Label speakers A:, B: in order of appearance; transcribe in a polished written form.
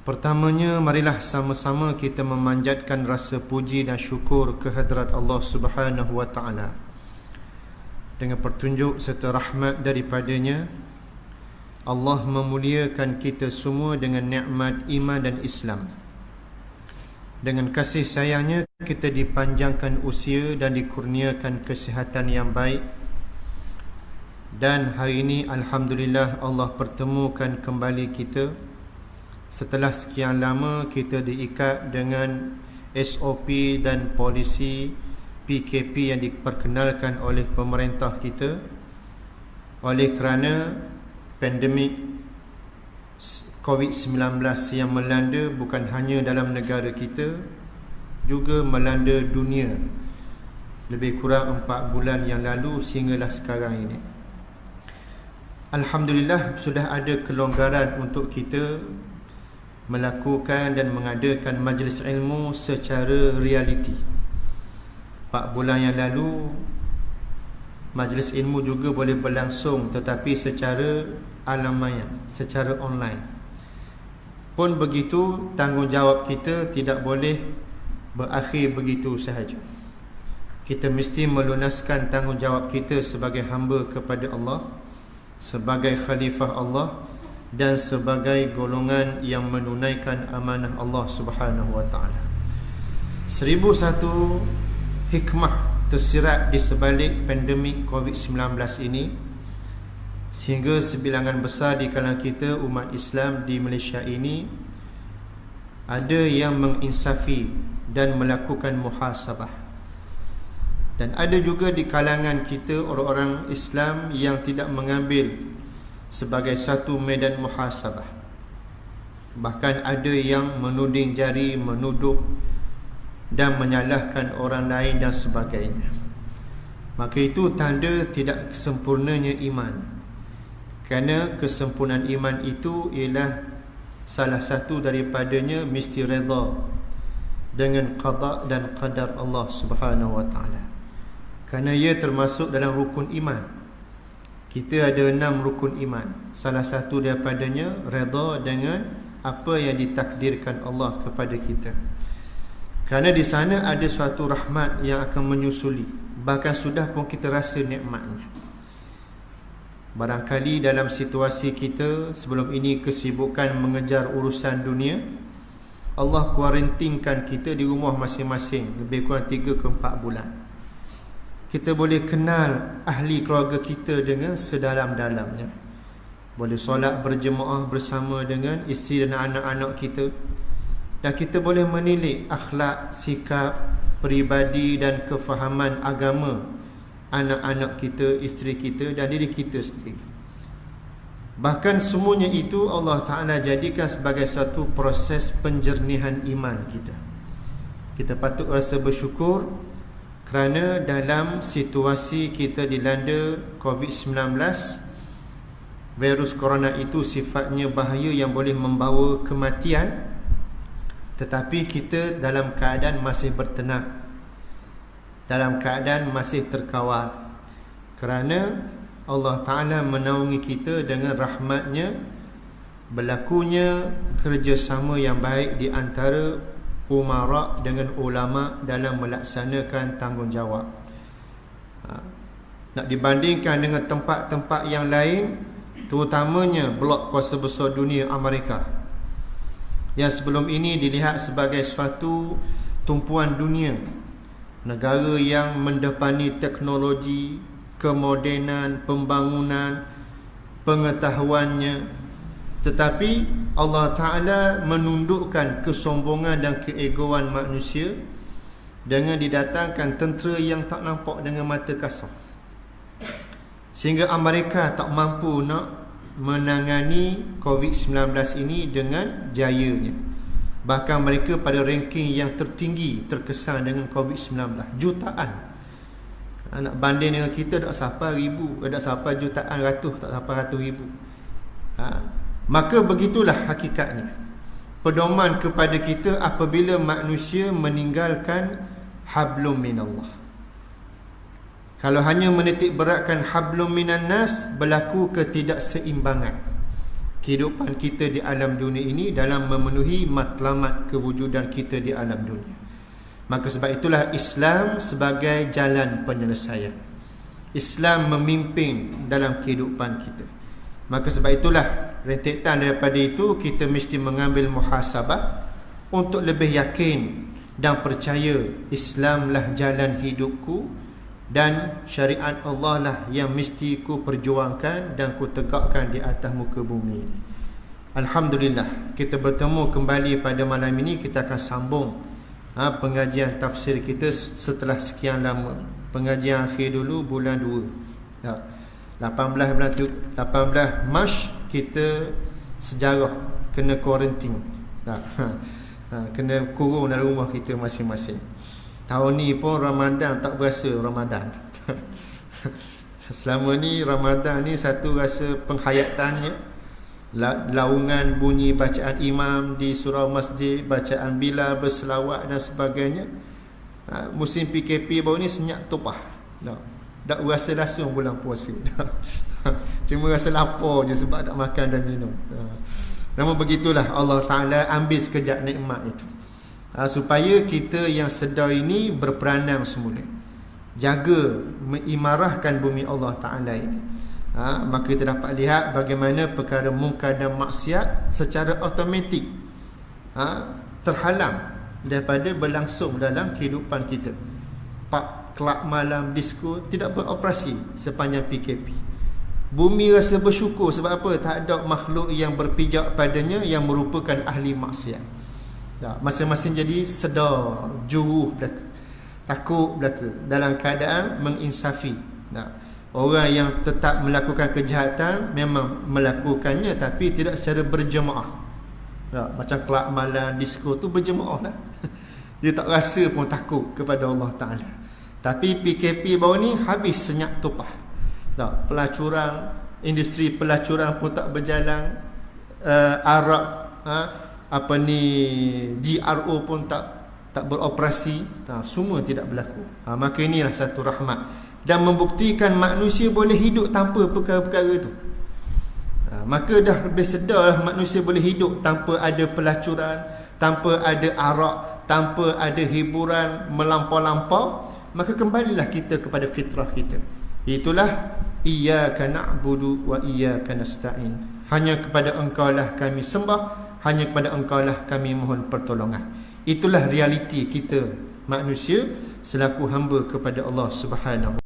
A: Pertamanya, marilah sama-sama kita memanjatkan rasa puji dan syukur kehadrat Allah Subhanahu wa Ta'ala. Dengan petunjuk serta rahmat daripadanya, Allah memuliakan kita semua dengan nikmat iman dan Islam. Dengan kasih sayangnya, kita dipanjangkan usia dan dikurniakan kesihatan yang baik. Dan hari ini, Alhamdulillah, Allah pertemukan kembali kita. Setelah sekian lama kita diikat dengan SOP dan polisi PKP yang diperkenalkan oleh pemerintah kita, oleh kerana pandemik COVID-19 yang melanda bukan hanya dalam negara kita, juga melanda dunia lebih kurang 4 bulan yang lalu sehinggalah sekarang ini. Alhamdulillah, sudah ada kelonggaran untuk kita melakukan dan mengadakan majlis ilmu secara realiti. 4 bulan yang lalu majlis ilmu juga boleh berlangsung, tetapi secara alamiah, secara online. Pun begitu, tanggungjawab kita tidak boleh berakhir begitu sahaja. Kita mesti melunaskan tanggungjawab kita sebagai hamba kepada Allah, sebagai khalifah Allah, dan sebagai golongan yang menunaikan amanah Allah Subhanahu wa Ta'ala. 1001 hikmah tersirat di sebalik pandemik COVID-19 ini, sehingga sebilangan besar di kalangan kita umat Islam di Malaysia ini ada yang menginsafi dan melakukan muhasabah. Dan ada juga di kalangan kita orang-orang Islam yang tidak mengambil sebagai satu medan muhasabah. Bahkan ada yang menuding jari, menuduh dan menyalahkan orang lain dan sebagainya. Maka itu tanda tidak sempurnanya iman. Kerana kesempurnaan iman itu ialah salah satu daripadanya mesti redha dengan qada dan qadar Allah Subhanahu wa Ta'ala. Kerana ia termasuk dalam rukun iman. Kita ada 6 rukun iman. Salah satu daripadanya redha dengan apa yang ditakdirkan Allah kepada kita. Kerana di sana ada suatu rahmat yang akan menyusuli. Bahkan sudah pun kita rasa nikmatnya. Barangkali dalam situasi kita sebelum ini kesibukan mengejar urusan dunia, Allah kuarantinkan kita di rumah masing-masing lebih kurang 3 ke 4 bulan. Kita boleh kenal ahli keluarga kita dengan sedalam-dalamnya. Boleh solat berjemaah bersama dengan isteri dan anak-anak kita. Dan kita boleh menilik akhlak, sikap, peribadi dan kefahaman agama anak-anak kita, isteri kita dan diri kita sendiri. Bahkan semuanya itu Allah Ta'ala jadikan sebagai satu proses penjernihan iman kita. Kita patut rasa bersyukur kerana dalam situasi kita dilanda COVID-19, virus corona itu sifatnya bahaya yang boleh membawa kematian, tetapi kita dalam keadaan masih bertenang, dalam keadaan masih terkawal, kerana Allah Ta'ala menaungi kita dengan rahmatnya. Berlakunya kerjasama yang baik di antara umara dengan ulama dalam melaksanakan tanggungjawab. Nak dibandingkan dengan tempat-tempat yang lain, terutamanya blok kuasa besar dunia Amerika, yang sebelum ini dilihat sebagai suatu tumpuan dunia, negara yang mendepani teknologi, kemodenan, pembangunan, pengetahuannya. Tetapi Allah Ta'ala menundukkan kesombongan dan keegoan manusia dengan didatangkan tentera yang tak nampak dengan mata kasar, sehingga Amerika tak mampu nak menangani COVID-19 ini dengan jayanya. Bahkan mereka pada ranking yang tertinggi terkesan dengan COVID-19, jutaan. Nak banding dengan kita tak sampai ribu, tak sampai jutaan, ratus, tak sampai ratus ribu. Maka begitulah hakikatnya. Pedoman kepada kita apabila manusia meninggalkan hablum minallah. Kalau hanya menitik beratkan hablum minan nas, berlaku ketidakseimbangan kehidupan kita di alam dunia ini dalam memenuhi matlamat kewujudan kita di alam dunia. Maka sebab itulah Islam sebagai jalan penyelesaian. Islam memimpin dalam kehidupan kita. Maka sebab itulah rentetan daripada itu kita mesti mengambil muhasabah untuk lebih yakin dan percaya Islamlah jalan hidupku dan syariat Allah lah yang mesti ku perjuangkan dan ku tegakkan di atas muka bumi ini. Alhamdulillah, kita bertemu kembali pada malam ini. Kita akan sambung pengajian tafsir kita setelah sekian lama. Pengajian akhir dulu bulan 2 ya. 18 Mac kita sejarah kena kuarantin kena kurung dalam rumah kita masing-masing. Tahun ni pun Ramadan tak berasa Ramadan. Selama ni Ramadan ni satu rasa penghayatannya, laungan bunyi bacaan imam di surau masjid, bacaan Bilal, berselawat dan sebagainya. Musim PKP baru ni senyap tupah. Tak rasa langsung bulan puasa. Cuma rasa lapar je sebab tak makan dan minum. Namun begitulah Allah Ta'ala ambil sekejap nikmat itu, supaya kita yang sedar ini berperanan semula, jaga mengimarahkan bumi Allah Ta'ala ini. Maka kita dapat lihat bagaimana perkara mungkar dan maksiat secara automatik terhalang daripada berlangsung dalam kehidupan kita. Pak kelab malam, disko tidak beroperasi sepanjang PKP. Bumi rasa bersyukur sebab apa? Tak ada makhluk yang berpijak padanya yang merupakan ahli maksiat. Masing-masing jadi sedar, juruh belaka, takut belaka, dalam keadaan menginsafi. Orang yang tetap melakukan kejahatan memang melakukannya, tapi tidak secara berjemaah. Macam kelab malam, disko tu berjemaah lah. Dia tak rasa pun takut kepada Allah Ta'ala. Tapi PKP baru ni habis senyap tupah. Pelacuran, industri pelacuran pun tak berjalan. Arak, GRO pun tak beroperasi. Semua tidak berlaku. Maka inilah satu rahmat dan membuktikan manusia boleh hidup tanpa perkara-perkara itu. Maka dah lebih sedar manusia boleh hidup tanpa ada pelacuran, tanpa ada arak, tanpa ada hiburan melampau-lampau. Maka kembalilah kita kepada fitrah kita. Itulah iyyaka na'budu wa iyyaka nasta'in. Hanya kepada Engkau lah kami sembah, hanya kepada Engkau lah kami mohon pertolongan. Itulah realiti kita manusia selaku hamba kepada Allah Subhanahu